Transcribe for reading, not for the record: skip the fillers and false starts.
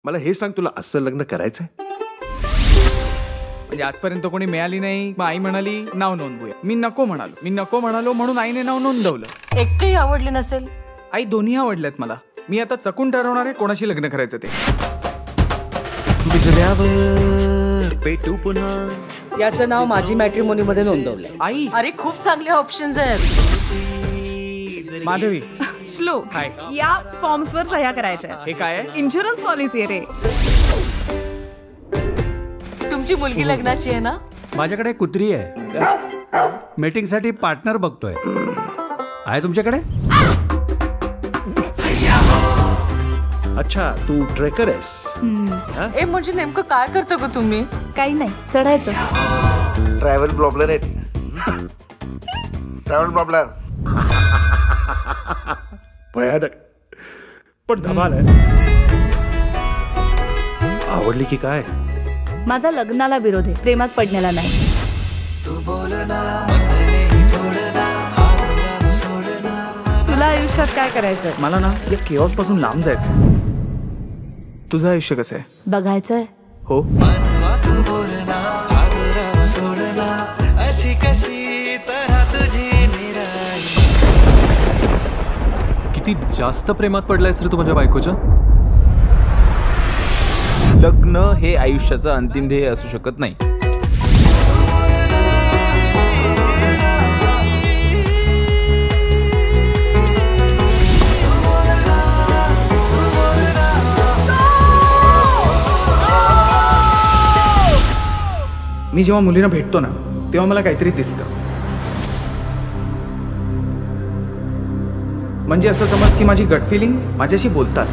मला हे सांग, तुला असं लग्न करायचंय? म्हणजे आजपर्यंत कोणी मिळाली नाही, मग आई म्हणाली नाव नोंदवूया. मी नको म्हणालो म्हणून आईने नाव नोंदवलं. एकही आवडले नसेल? आई दोन्ही आवडल्यात मला. मी आता चकून ठरवणार आहे कोणाशी लग्न करायचं ते. पेटू पुन्हा. याचं नाव माझी मॅट्रिमोनी मध्ये नोंदवलंय. आई, अरे खूप चांगले ऑप्शन्स आहेत. माधवी, श्लोक, हाय. या फॉर्म्सवर सह्या करायच्या. हे काय आहे? इन्शुरन्स पॉलिसी आहे रे. तुमची मुलगी लग्नाची आहे ना? माझ्याकडे कुत्री आहे. मीटिंगसाठी पार्टनर बघतोय. आहे तुमच्याकडे? अच्छा, तू ट्रेकर आहेस? ए म्हणजे नेमकं काय करता ग तुम्ही? काही नाही, चढायचं. ट्रॅव्हल प्रॉब्लेम आहे ती. Travel problem. भयानक, पण धमाल आहे. आवडली की काय? माझा लग्नाला विरोध आहे, प्रेमात पडण्याला नाही. तुला आयुष्यात काय करायचंय? मला ना या केऑस पासून लांब जायचं. तुझं आयुष्य कसं आहे? बघायचंय. हो. किती जास्त प्रेमात पडलायस रे तू माझ्या बायकोच्या. लग्न हे आयुष्याचं अंतिम ध्येय असू शकत नाही. मी जेव्हा मुलींना भेटतो ना तेव्हा मला काहीतरी दिसतं. म्हणजे असं समज की माझी गट फिलिंग्स माझ्याशी बोलतात.